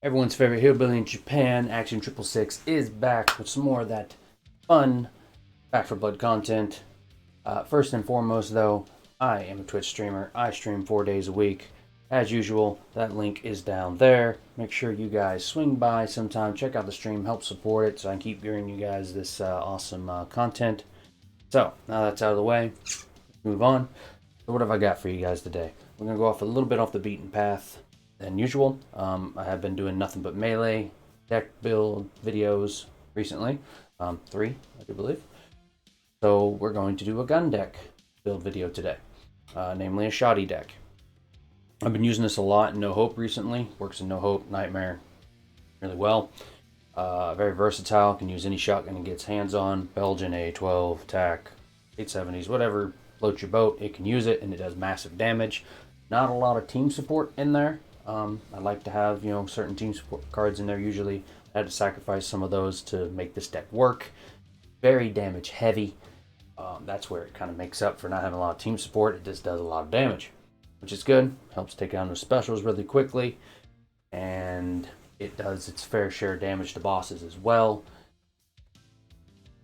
Everyone's favorite hillbilly in Japan, Action 666, is back with some more of that fun Back for Blood content. First and foremost, though, I am a Twitch streamer. I stream 4 days a week. As usual, that link is down there. Make sure you guys swing by sometime, check out the stream, help support it so I can keep bringing you guys this awesome content. So, now that's out of the way, let's move on. So what have I got for you guys today? We're going to go off a little bit off the beaten path than usual. I have been doing nothing but melee deck build videos recently. 3, I do believe. So we're going to do a gun deck build video today, namely a Shottie deck. I've been using this a lot in No Hope recently. Works in No Hope, Nightmare really well. Very versatile, can use any shotgun it gets hands on. Belgian, A12, TAC, 870s, whatever floats your boat, it can use it, and it does massive damage. Not a lot of team support in there. I like to have, certain team support cards in there usually. I had to sacrifice some of those to make this deck work. Very damage heavy. That's where it kind of makes up for not having a lot of team support. It just does a lot of damage, which is good. Helps take down the specials really quickly. And it does its fair share of damage to bosses as well.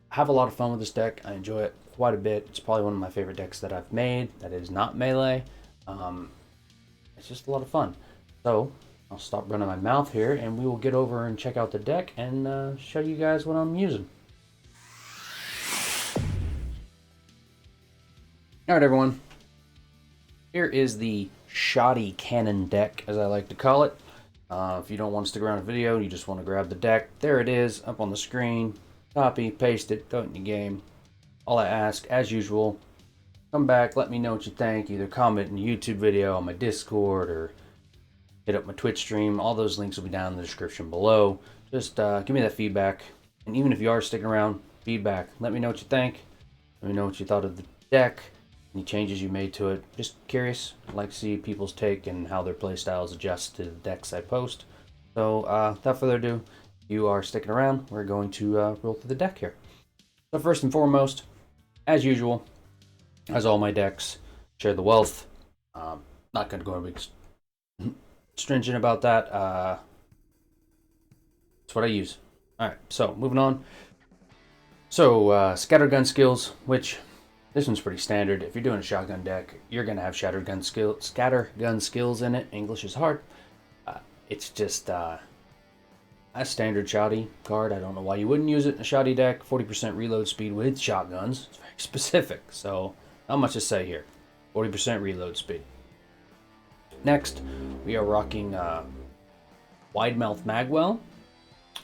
I have a lot of fun with this deck. I enjoy it quite a bit. It's probably one of my favorite decks that I've made that is not melee. It's just a lot of fun. So I'll stop running my mouth here and we will get over and check out the deck and show you guys what I'm using. Alright everyone, here is the Shottie cannon deck, as I like to call it. If you don't want to stick around the video, you just want to grab the deck, there it is, up on the screen. Copy, paste it, throw it in your game. All I ask, as usual, come back, let me know what you think. Either comment in the YouTube video, on my Discord, or hit up my Twitch stream. All those links will be down in the description below. Just give me that feedback. And even if you are sticking around, feedback. Let me know what you think. Let me know what you thought of the deck. Any changes you made to it. Just curious. I'd like to see people's take and how their playstyles adjust to the decks I post. So without further ado, if you are sticking around, we're going to roll through the deck here. So first and foremost, as usual, as all my decks, share the wealth. Not going to go over stringent about that. That's what I use. Alright, so moving on. So scattergun skills, which this one's pretty standard. If you're doing a shotgun deck, you're going to have scattergun skills in it. English is hard. It's just a standard Shottie card. I don't know why you wouldn't use it in a Shottie deck. 40% reload speed with shotguns. It's very specific, so not much to say here. 40% reload speed. Next, we are rocking Wide Mouth Magwell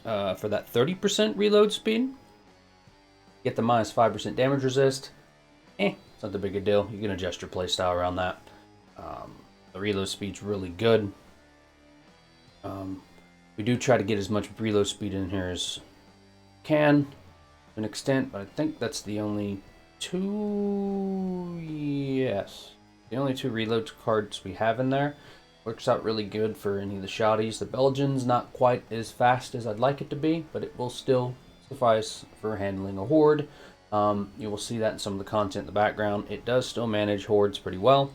for that 30% reload speed. Get the minus 5% damage resist. It's not the big a deal. You can adjust your playstyle around that. The reload speed's really good. We do try to get as much reload speed in here as can to an extent, but I think that's the only two. Yes, the only two reload cards we have in there. Works out really good for any of the Shotties. The Belgian's not quite as fast as I'd like it to be, but it will still suffice for handling a horde. You will see that in some of the content in the background. It does still manage hordes pretty well.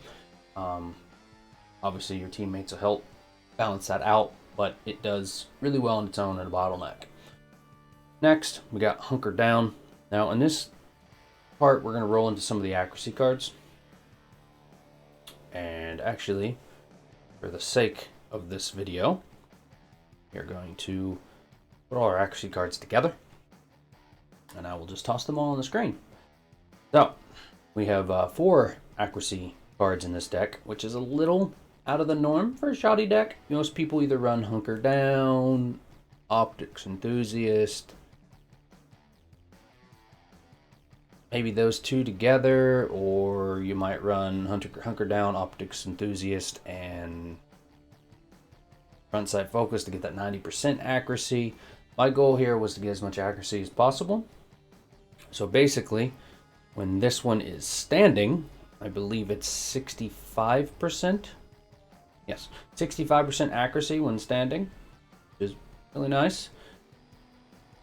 Obviously your teammates will help balance that out, but it does really well on its own in a bottleneck. Next, we got Hunker Down. Now in this part, we're going to roll into some of the accuracy cards. And actually, for the sake of this video, we're going to put all our accuracy cards together. And I will just toss them all on the screen. So, we have 4 accuracy cards in this deck, which is a little out of the norm for a Shottie deck. Most people either run Hunker Down, Optics Enthusiast, maybe those two together, or you might run Hunker Down, Optics Enthusiast, and Front Sight Focus to get that 90% accuracy. My goal here was to get as much accuracy as possible. So basically, when this one is standing, I believe it's 65%. Yes, 65% accuracy when standing, which is really nice.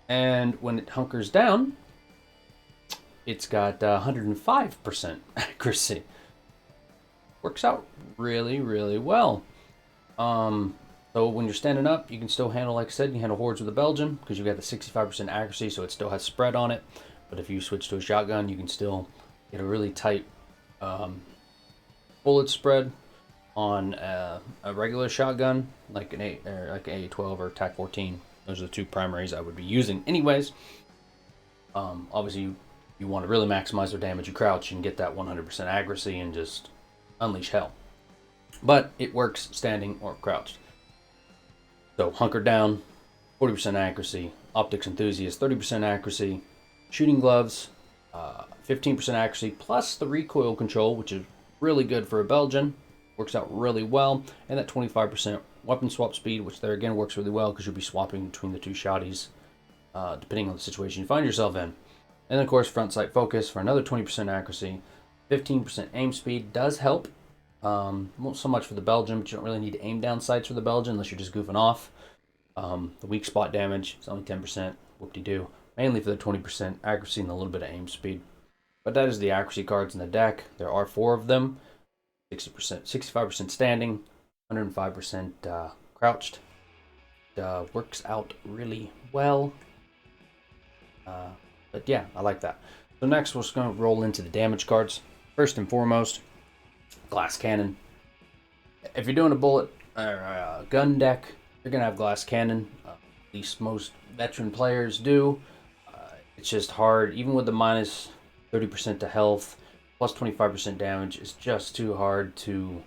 And when it hunkers down, it's got 105% accuracy. Works out really, really well. So when you're standing up, you can still handle, like I said, you can handle Hordes with a Belgian because you've got the 65% accuracy, so it still has spread on it. But if you switch to a shotgun, you can still get a really tight bullet spread on a regular shotgun, like an A12 or TAC 14. Those are the two primaries I would be using, anyways. Obviously, you want to really maximize their damage. You crouch and get that 100% accuracy and just unleash hell. But it works standing or crouched. So hunker down, 40% accuracy. Optics enthusiast, 30% accuracy. Shooting gloves, 15% accuracy plus the recoil control, which is really good for a Belgian. Works out really well. And that 25% weapon swap speed, which there again works really well because you'll be swapping between the two shotties depending on the situation you find yourself in. And of course, front sight focus for another 20% accuracy. 15% aim speed does help. Not so much for the Belgian, but you don't really need to aim down sights for the Belgian unless you're just goofing off. The weak spot damage is only 10%. Whoop-de-doo. Mainly for the 20% accuracy and a little bit of aim speed. But that is the accuracy cards in the deck. There are 4 of them. 60%, 65% standing, 105% crouched. Works out really well. But yeah, I like that. So next we're just going to roll into the damage cards. First and foremost, glass cannon. If you're doing a bullet or gun deck, you're going to have glass cannon. At least most veteran players do. It's just hard, even with the minus 30% to health, plus 25% damage, it's just too hard to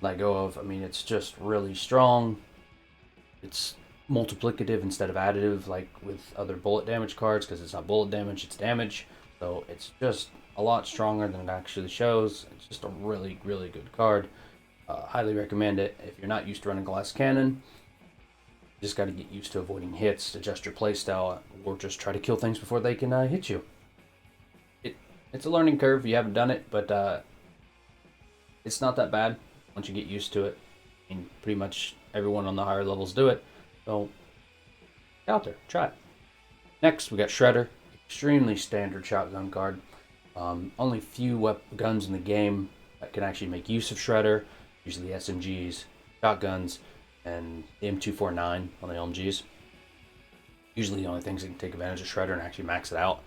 let go of. I mean, it's just really strong. It's multiplicative instead of additive, like with other bullet damage cards, because it's not bullet damage, it's damage. So it's just a lot stronger than it actually shows. It's just a really, really good card. Highly recommend it. If you're not used to running glass cannon, you just got to get used to avoiding hits, adjust your playstyle, or just try to kill things before they can hit you. It's a learning curve if you haven't done it, but it's not that bad once you get used to it. I mean, pretty much everyone on the higher levels do it. So, get out there, try it. Next, we got Shredder. Extremely standard shotgun card. Only few guns in the game that can actually make use of Shredder. Usually SMGs, shotguns, and the M249 on the LMGs. Usually the only things that can take advantage of Shredder and actually max it out.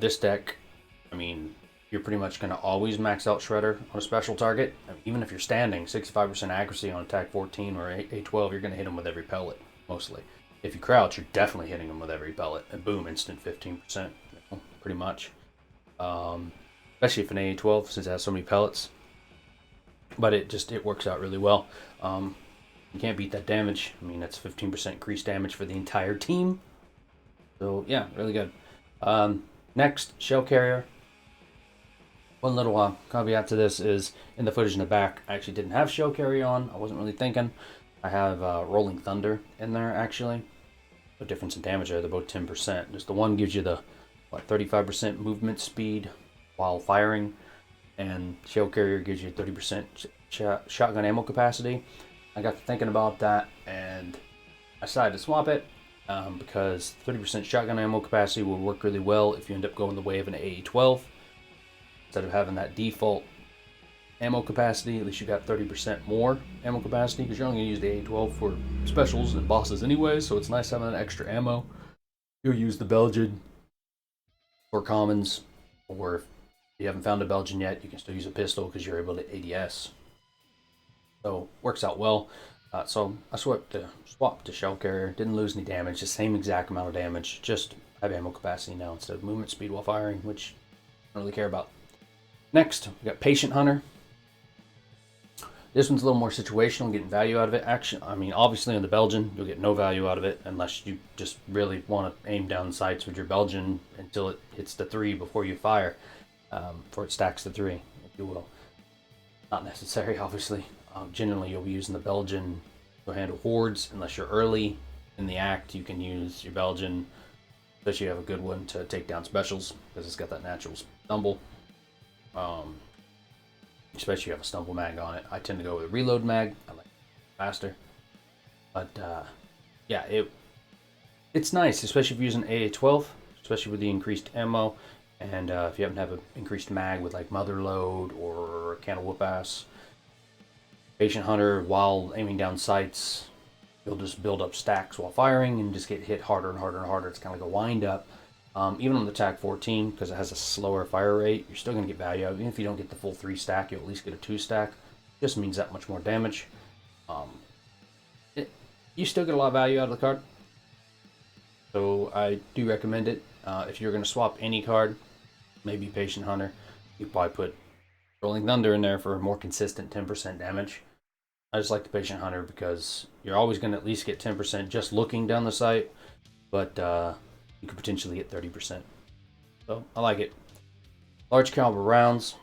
This deck, I mean, you're pretty much going to always max out Shredder on a special target. Even if you're standing, 65% accuracy on attack 14 or A12, you're going to hit them with every pellet, mostly. If you crouch, you're definitely hitting them with every pellet. And boom, instant 15%, pretty much. Especially if an A12, since it has so many pellets. But it works out really well. You can't beat that damage. I mean, that's 15% increased damage for the entire team. So, yeah, really good. Next, Shell Carrier. One little caveat to this is in the footage in the back, I actually didn't have Shell Carrier on. I wasn't really thinking. I have Rolling Thunder in there, actually. The difference in damage there, they're both 10%. Just the one gives you the 35% movement speed while firing, and Shell Carrier gives you 30% shotgun ammo capacity. I got to thinking about that, and I decided to swap it because 30% shotgun ammo capacity will work really well if you end up going the way of an AA-12. Instead of having that default ammo capacity, at least you got 30% more ammo capacity, because you're only going to use the AA-12 for specials and bosses anyway, so it's nice having that extra ammo. You'll use the Belgian for commons, or if you haven't found a Belgian yet, you can still use a pistol because you're able to ADS. So works out well. So I swapped to Shell Carrier. Didn't lose any damage. The same exact amount of damage. Just have ammo capacity now instead of movement speed while firing, which I don't really care about. Next, we got Patient Hunter. This one's a little more situational, getting value out of it. Actually, I mean, obviously on the Belgian, you'll get no value out of it unless you just really want to aim down sights with your Belgian until it hits the 3 before you fire, before it stacks the 3, if you will. Not necessary, obviously. Generally, you'll be using the Belgian to handle Hordes. Unless you're early in the act, you can use your Belgian, especially if you have a good one, to take down specials, because it's got that natural stumble. Especially if you have a stumble mag on it. I tend to go with a reload mag. I like it faster. But yeah, it's nice, especially if you're using AA-12, especially with the increased ammo. And if you happen to have an increased mag with like Mother Load or Can of Whoop Ass, Patient Hunter, while aiming down sights, you'll just build up stacks while firing and just get hit harder and harder and harder. It's kind of like a wind up. Even on the TAC 14, because it has a slower fire rate, you're still going to get value out. Even if you don't get the full 3 stack, you'll at least get a 2 stack. Just means that much more damage. You still get a lot of value out of the card. So I do recommend it. If you're going to swap any card, maybe Patient Hunter, you probably put Rolling Thunder in there for a more consistent 10% damage. I just like the Patient Hunter because you're always going to at least get 10% just looking down the sight, but you could potentially get 30%. So I like it. Large caliber rounds.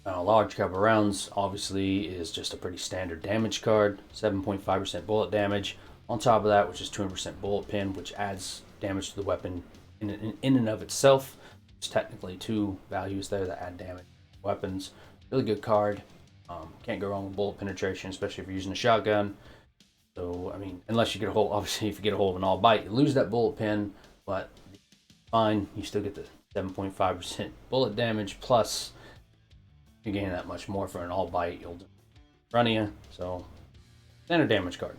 Large caliber rounds obviously is just a pretty standard damage card. 7.5% bullet damage. On top of that, which is 200% bullet pin, which adds damage to the weapon in and of itself. There's technically 2 values there that add damage to weapons. Really good card. Can't go wrong with bullet penetration, especially if you're using a shotgun. So, I mean, unless you get a hold, obviously, if you get a hold of an all bite, you lose that bullet pin, but fine, you still get the 7.5% bullet damage, plus you're getting that much more for an all bite. You'll run you. So, standard damage card.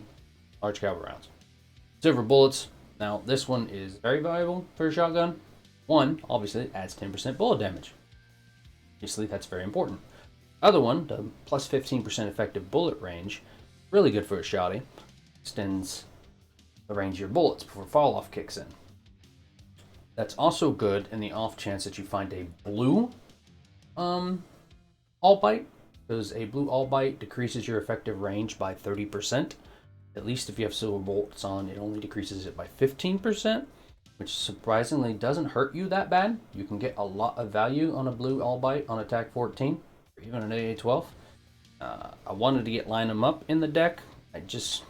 Large caliber rounds. Silver bullets. Now, this one is very valuable for a shotgun. One, obviously, it adds 10% bullet damage. Obviously, that's very important. Other one, the plus 15% effective bullet range, really good for a shotty. Extends the range of your bullets before fall off kicks in. That's also good in the off chance that you find a blue all bite, because a blue all bite decreases your effective range by 30%. At least if you have silver bolts on, it only decreases it by 15%, which surprisingly doesn't hurt you that bad. You can get a lot of value on a blue all bite on attack 14. Even an AA-12. I wanted to get line them up in the deck. I just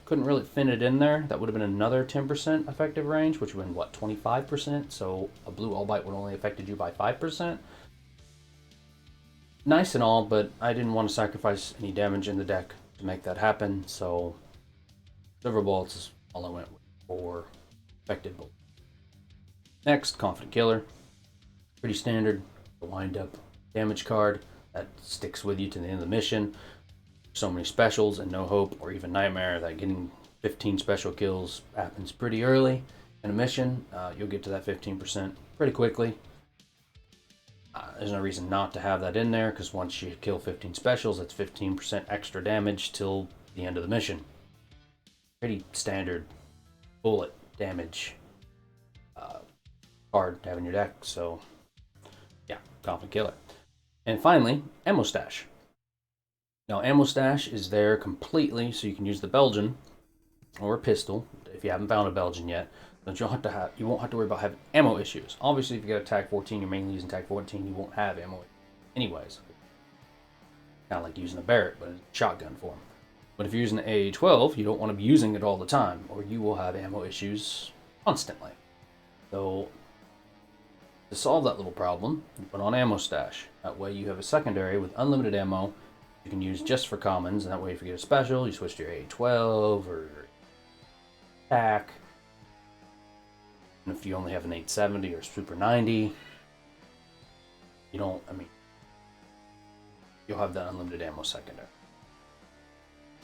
couldn't really fit it in there. That would have been another 10% effective range, which would have been, what, 25%? So a blue all bite would only affected you by 5%. Nice and all, but I didn't want to sacrifice any damage in the deck to make that happen. So silver bullets is all I went with for effective bullets. Next, Confident Killer. Pretty standard. Wind up damage card that sticks with you to the end of the mission. So many specials and No Hope or even Nightmare that getting 15 special kills happens pretty early in a mission. You'll get to that 15% pretty quickly. There's no reason not to have that in there, because once you kill 15 specials, that's 15% extra damage till the end of the mission. Pretty standard bullet damage card to have in your deck. So yeah, Confident Killer. And finally, Ammo Stash. Now, Ammo Stash is there completely so you can use the Belgian or a pistol if you haven't found a Belgian yet. But you won't have to worry about having ammo issues. Obviously, if you get a TAC 14, you're mainly using TAC 14, you won't have ammo anyways. Kind of like using a Barrett, but in shotgun form. But if you're using an AA-12, you don't want to be using it all the time, or you will have ammo issues constantly. So to solve that little problem, you put on Ammo Stash. That way you have a secondary with unlimited ammo you can use just for commons, and that way if you get a special, you switch to your AA-12 or TAC. And if you only have an 870 or Super 90, you'll have that unlimited ammo secondary.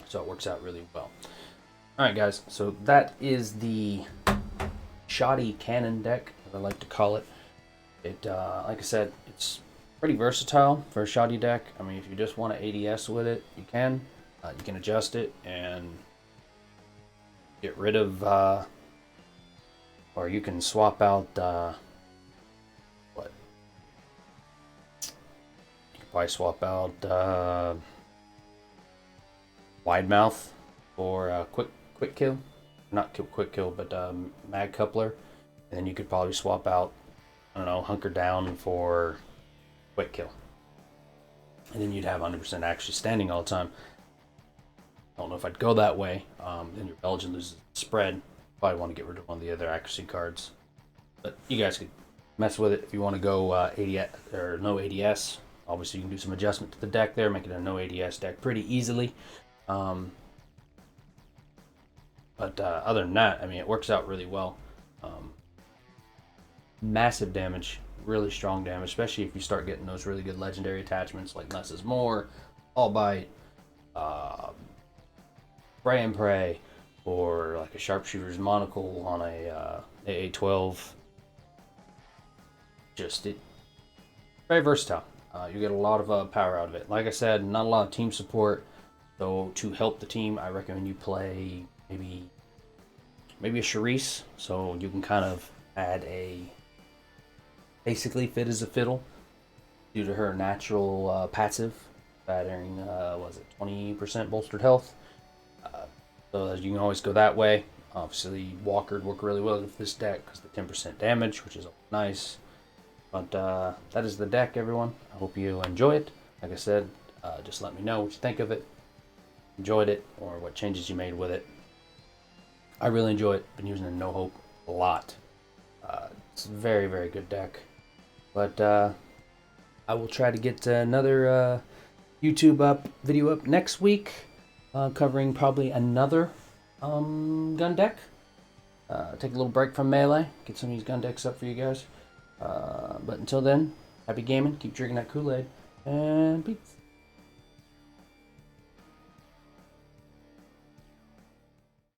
So it works out really well. Alright guys, so that is the Shottie cannon deck, as I like to call it. Like I said, it's pretty versatile for a Shottie deck. I mean, if you just want to ADS with it, you can. You can adjust it and get rid of, or you can swap out, you can probably swap out Wide Mouth for quick kill. Not quick kill, but mag coupler. And then you could probably swap out, I don't know, Hunker Down for quick kill. And then you'd have 100% actually standing all the time. I don't know if I'd go that way. Then your Belgian loses spread. Probably want to get rid of one of the other accuracy cards. But you guys could mess with it if you want to go ADS or no ADS. Obviously, you can do some adjustment to the deck there, make it a no ADS deck pretty easily. But other than that, I mean, it works out really well. Massive damage, really strong damage, especially if you start getting those really good legendary attachments like Less is More, All Bite, spray and pray, or like a sharpshooter's monocle on a AA-12. Just it very versatile. You get a lot of power out of it. Like I said, not a lot of team support. So to help the team, I recommend you play maybe a Charisse, so you can kind of add a basically fit as a fiddle due to her natural passive, adding was it 20% bolstered health. So you can always go that way. Obviously, Walker would work really well with this deck because the 10% damage, which is nice. But that is the deck, everyone. I hope you enjoy it. Like I said, just let me know what you think of it, enjoyed it, or what changes you made with it. I really enjoy it. Been using it in No Hope a lot. It's a very, very good deck. But I will try to get another YouTube video up next week, covering probably another gun deck. Take a little break from Melee, get some of these gun decks up for you guys. But until then, happy gaming, keep drinking that Kool-Aid, and peace.